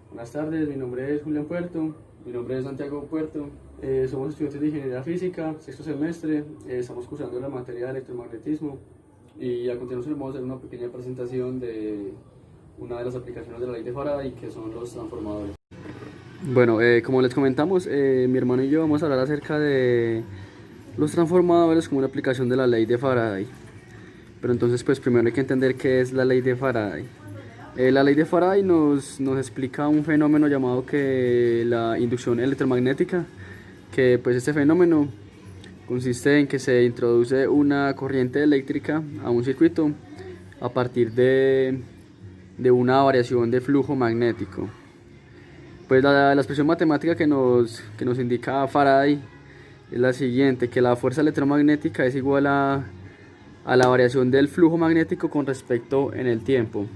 Buenas tardes, mi nombre es Julián Puerto, mi nombre es Santiago Puerto, somos estudiantes de Ingeniería Física, sexto semestre, estamos cursando la materia de electromagnetismo y a continuación vamos a hacer una pequeña presentación de una de las aplicaciones de la ley de Faraday, que son los transformadores. Bueno, como les comentamos, mi hermano y yo vamos a hablar acerca de los transformadores como una aplicación de la ley de Faraday. Pero entonces pues primero hay que entender qué es la ley de Faraday. La ley de Faraday nos explica un fenómeno llamado que la inducción electromagnética, que pues este fenómeno consiste en que se introduce una corriente eléctrica a un circuito a partir de una variación de flujo magnético. Pues la expresión matemática que nos indica Faraday es la siguiente, que la fuerza electromagnética es igual a la variación del flujo magnético con respecto en el tiempo.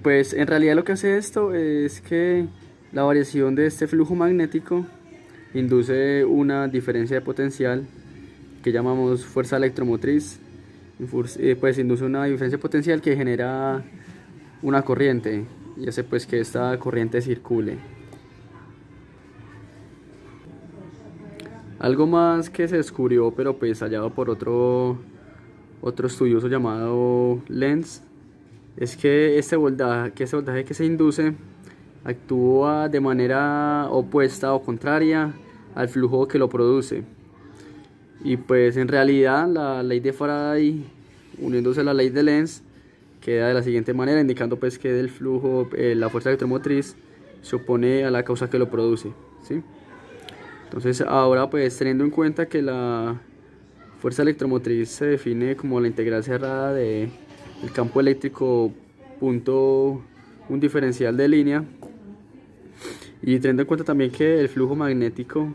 Pues en realidad lo que hace esto es que la variación de este flujo magnético induce una diferencia de potencial que llamamos fuerza electromotriz. Pues induce una diferencia de potencial que genera una corriente y hace pues que esta corriente circule. Algo más que se descubrió, pero pues hallado por otro estudioso llamado Lenz, es que este voltaje que se induce actúa de manera opuesta o contraria al flujo que lo produce. Y pues en realidad la ley de Faraday, uniéndose a la ley de Lenz, queda de la siguiente manera, indicando pues que el flujo, la fuerza electromotriz se opone a la causa que lo produce, ¿sí? Entonces ahora pues teniendo en cuenta que la fuerza electromotriz se define como la integral cerrada de el campo eléctrico punto un diferencial de línea, y teniendo en cuenta también que el flujo magnético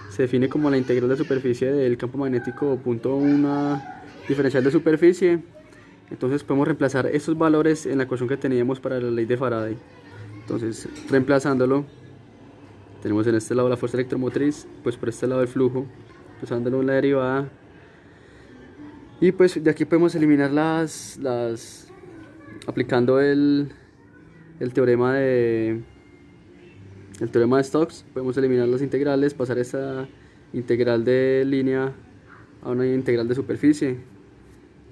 se define como la integral de superficie del campo magnético punto una diferencial de superficie, entonces podemos reemplazar estos valores en la ecuación que teníamos para la ley de Faraday. Entonces reemplazándolo, tenemos en este lado la fuerza electromotriz, pues por este lado el flujo, usándolo en la derivada. Y pues de aquí podemos eliminar aplicando el teorema de Stokes, podemos eliminar las integrales, pasar esta integral de línea a una integral de superficie,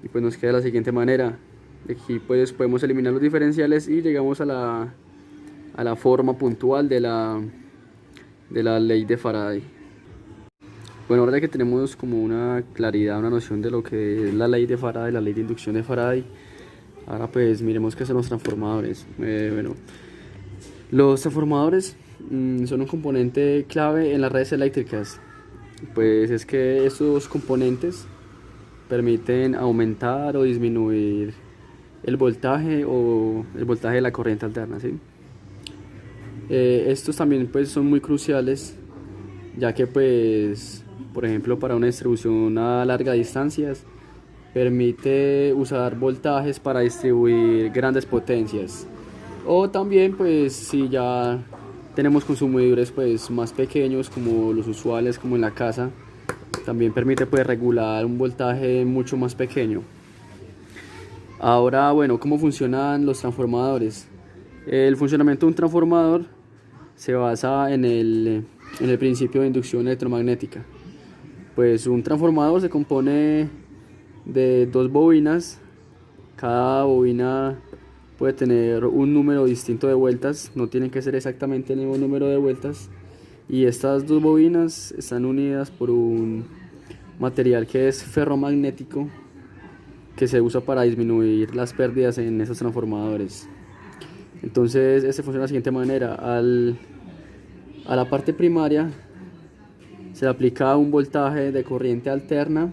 y pues nos queda de la siguiente manera. De aquí pues podemos eliminar los diferenciales y llegamos a la forma puntual de la ley de Faraday. Bueno, ahora que tenemos como una claridad, una noción de lo que es la ley de Faraday, la ley de inducción de Faraday, ahora pues miremos qué son los transformadores. Bueno, los transformadores son un componente clave en las redes eléctricas. Pues es que estos componentes permiten aumentar o disminuir el voltaje de la corriente alterna, ¿sí? Estos también pues son muy cruciales, ya que pues por ejemplo para una distribución a largas distancias permite usar voltajes para distribuir grandes potencias, o también pues si ya tenemos consumidores pues más pequeños como los usuales, como en la casa, también permite pues regular un voltaje mucho más pequeño. Ahora bueno, ¿cómo funcionan los transformadores? El funcionamiento de un transformador se basa en el principio de inducción electromagnética. Pues un transformador se compone de dos bobinas. Cada bobina puede tener un número distinto de vueltas, no tienen que ser exactamente el mismo número de vueltas, y estas dos bobinas están unidas por un material que es ferromagnético, que se usa para disminuir las pérdidas en esos transformadores. Entonces este funciona de la siguiente manera: a la parte primaria se le aplica un voltaje de corriente alterna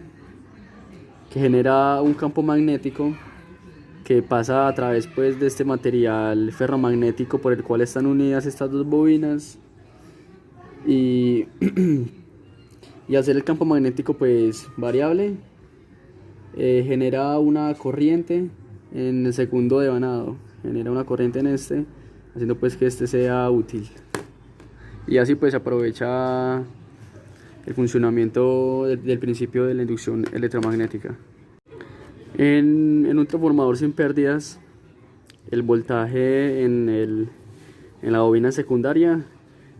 que genera un campo magnético que pasa a través pues de este material ferromagnético por el cual están unidas estas dos bobinas, y y al ser el campo magnético pues variable, genera una corriente en el segundo devanado, genera una corriente en este, haciendo pues que este sea útil, y así pues se aprovecha el funcionamiento del principio de la inducción electromagnética. En un transformador sin pérdidas, el voltaje en la bobina secundaria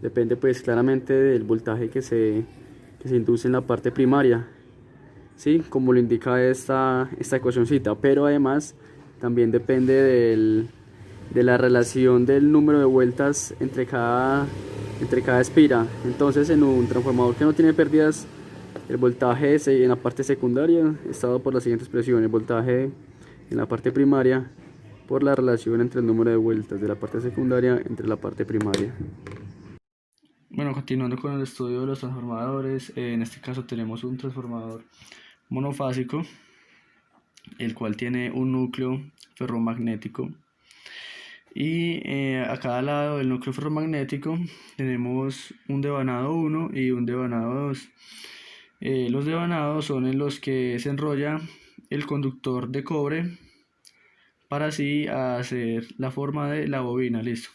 depende pues claramente del voltaje que se induce en la parte primaria, ¿sí? Como lo indica esta ecuacióncita, pero además también depende de la relación del número de vueltas entre cada espira. Entonces, en un transformador que no tiene pérdidas, el voltaje en la parte secundaria está dado por la siguiente expresión: el voltaje en la parte primaria por la relación entre el número de vueltas de la parte secundaria entre la parte primaria. Bueno, continuando con el estudio de los transformadores, en este caso tenemos un transformador monofásico, el cual tiene un núcleo ferromagnético, y a cada lado del núcleo ferromagnético tenemos un devanado 1 y un devanado 2. Los devanados son en los que se enrolla el conductor de cobre para así hacer la forma de la bobina. Listo.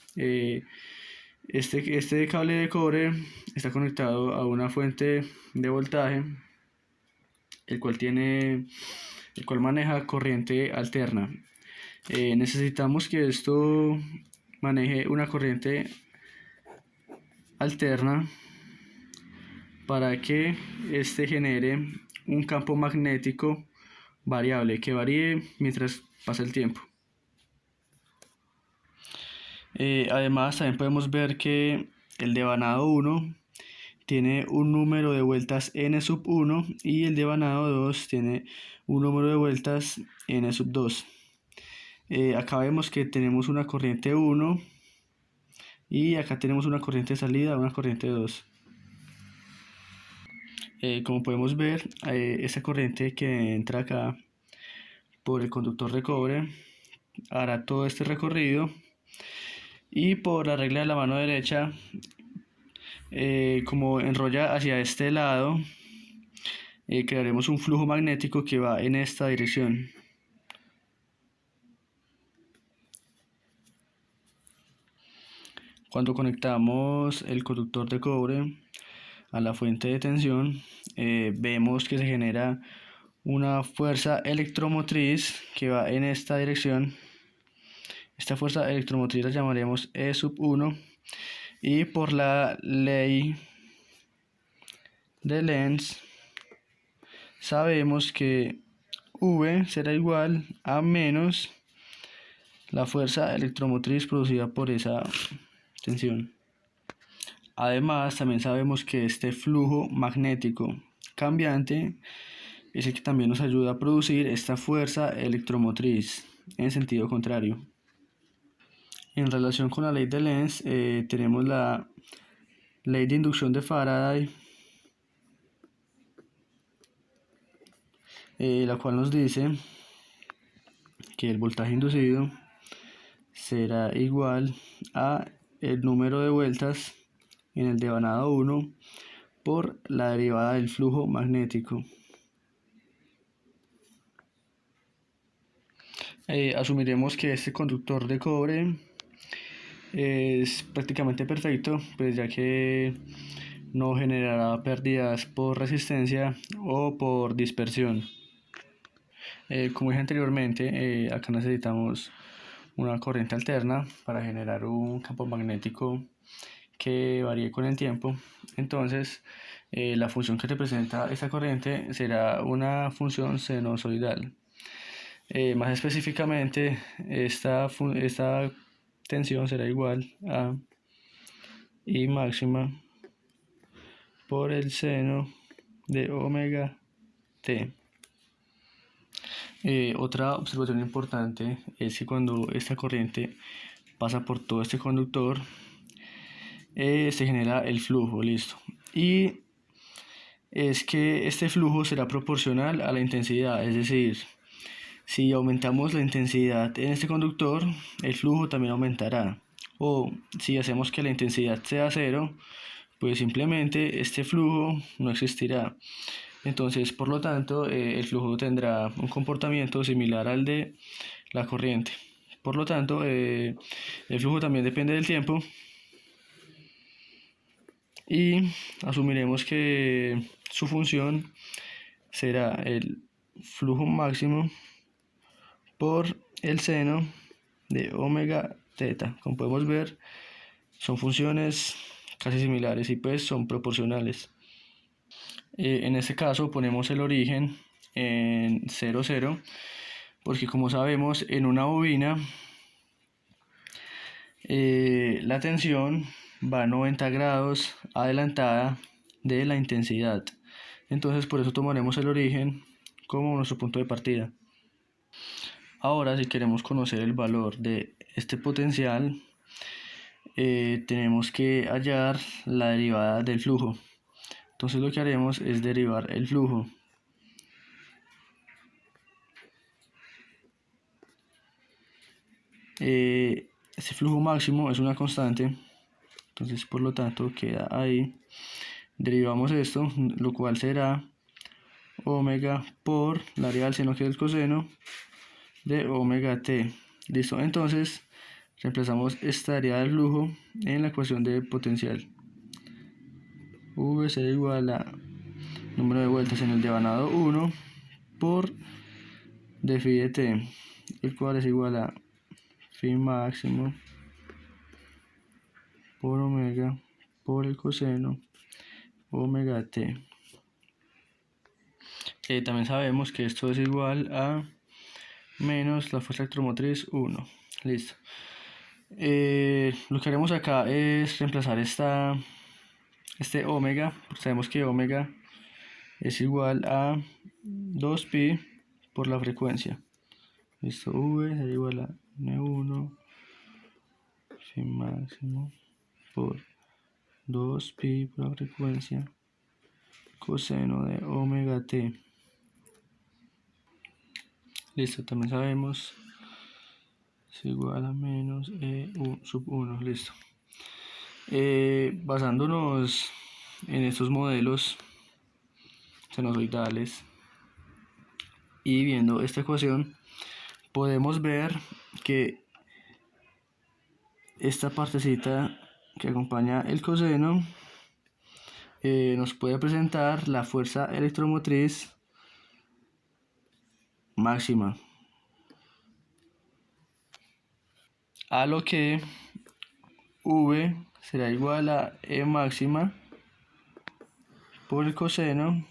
Este cable de cobre está conectado a una fuente de voltaje, el cual maneja corriente alterna. Necesitamos que esto maneje una corriente alterna para que este genere un campo magnético variable que varíe mientras pasa el tiempo. Además, también podemos ver que el devanado 1 tiene un número de vueltas n sub 1 y el devanado 2 tiene un número de vueltas n sub 2. Acá vemos que tenemos una corriente 1 y acá tenemos una corriente de salida, una corriente 2. Como podemos ver, esta corriente que entra acá por el conductor de cobre hará todo este recorrido, y por la regla de la mano derecha, como enrolla hacia este lado, crearemos un flujo magnético que va en esta dirección. Cuando conectamos el conductor de cobre a la fuente de tensión, vemos que se genera una fuerza electromotriz que va en esta dirección. Esta fuerza electromotriz la llamaremos E sub 1, y por la ley de Lenz sabemos que V será igual a menos la fuerza electromotriz producida por esa tensión. Además, también sabemos que este flujo magnético cambiante es el que también nos ayuda a producir esta fuerza electromotriz en sentido contrario. En relación con la ley de Lenz, tenemos la ley de inducción de Faraday, la cual nos dice que el voltaje inducido será igual a el número de vueltas en el devanado 1 por la derivada del flujo magnético. Asumiremos que este conductor de cobre es prácticamente perfecto, pues ya que no generará pérdidas por resistencia o por dispersión. Como dije anteriormente, acá necesitamos una corriente alterna para generar un campo magnético que varíe con el tiempo. Entonces, la función que representa esta corriente será una función sinusoidal. Más específicamente, esta tensión será igual a I máxima por el seno de omega t. Otra observación importante es que cuando esta corriente pasa por todo este conductor, se genera el flujo, listo. Y es que este flujo será proporcional a la intensidad, es decir, si aumentamos la intensidad en este conductor, el flujo también aumentará. O si hacemos que la intensidad sea 0, pues simplemente este flujo no existirá. Entonces, por lo tanto, el flujo tendrá un comportamiento similar al de la corriente. Por lo tanto, el flujo también depende del tiempo. Y asumiremos que su función será el flujo máximo por el seno de omega teta. Como podemos ver, son funciones casi similares y pues son proporcionales. En este caso ponemos el origen en 0, 0, porque como sabemos en una bobina la tensión va a 90 grados adelantada de la intensidad. Entonces por eso tomaremos el origen como nuestro punto de partida. Ahora, si queremos conocer el valor de este potencial, tenemos que hallar la derivada del flujo. Entonces lo que haremos es derivar el flujo. Este flujo máximo es una constante, entonces por lo tanto queda ahí. Derivamos esto, lo cual será omega por la derivada del seno, que es el coseno de omega t. Listo, entonces reemplazamos esta derivada del flujo en la ecuación de potencial. V será igual a número de vueltas en el devanado 1 por d phi de t, el cual es igual a phi máximo por omega por el coseno omega t. También sabemos que esto es igual a menos la fuerza electromotriz 1. Listo. Lo que haremos acá es reemplazar este omega, porque sabemos que omega es igual a 2pi por la frecuencia. Listo, V es igual a N1 phi máximo por 2pi por la frecuencia coseno de omega t. Listo, también sabemos es igual a menos E1 sub 1. Listo. Basándonos en estos modelos sinusoidales y viendo esta ecuación, podemos ver que esta partecita que acompaña el coseno nos puede presentar la fuerza electromotriz máxima, a lo que V será igual a E máxima por el coseno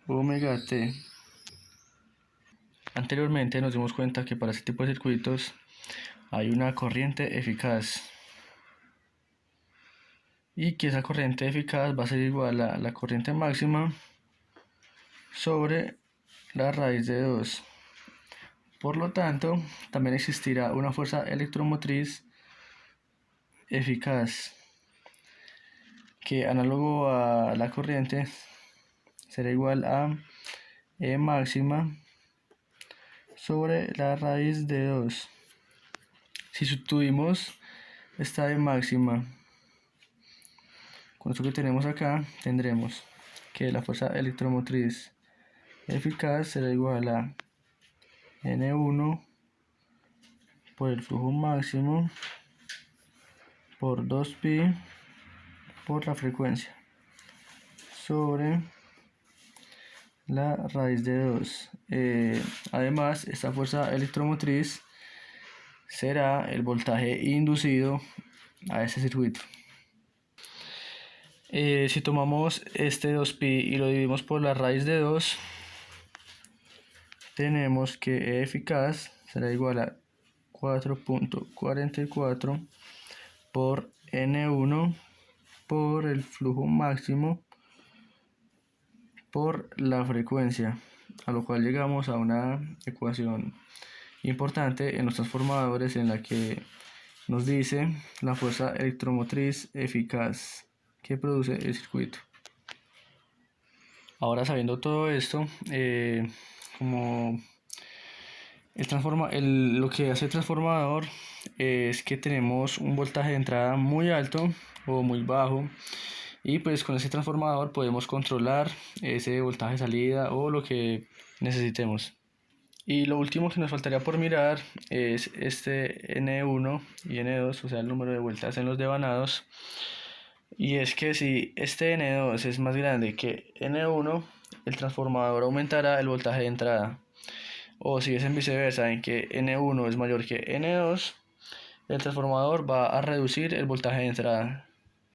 omega t. Anteriormente nos dimos cuenta que para este tipo de circuitos hay una corriente eficaz y que esa corriente eficaz va a ser igual a la corriente máxima sobre la raíz de 2. Por lo tanto, también existirá una fuerza electromotriz eficaz que, análogo a la corriente, será igual a E máxima sobre la raíz de 2. Si sustituimos esta E máxima con esto que tenemos acá, tendremos que la fuerza electromotriz eficaz será igual a N1 por el flujo máximo por 2pi por la frecuencia sobre la raíz de 2. Además, esta fuerza electromotriz será el voltaje inducido a este circuito. Si tomamos este 2pi y lo dividimos por la raíz de 2, tenemos que E eficaz será igual a 4.44 por N1 por el flujo máximo por la frecuencia, a lo cual llegamos a una ecuación importante en los transformadores en la que nos dice la fuerza electromotriz eficaz que produce el circuito. Ahora, sabiendo todo esto, como lo que hace el transformador es que tenemos un voltaje de entrada muy alto o muy bajo, y pues con ese transformador podemos controlar ese voltaje de salida o lo que necesitemos. Y lo último que nos faltaría por mirar es este N1 y N2, o sea el número de vueltas en los devanados. Y es que si este N2 es más grande que N1, el transformador aumentará el voltaje de entrada. o si es en viceversa, en que N1 es mayor que N2, el transformador va a reducir el voltaje de entrada.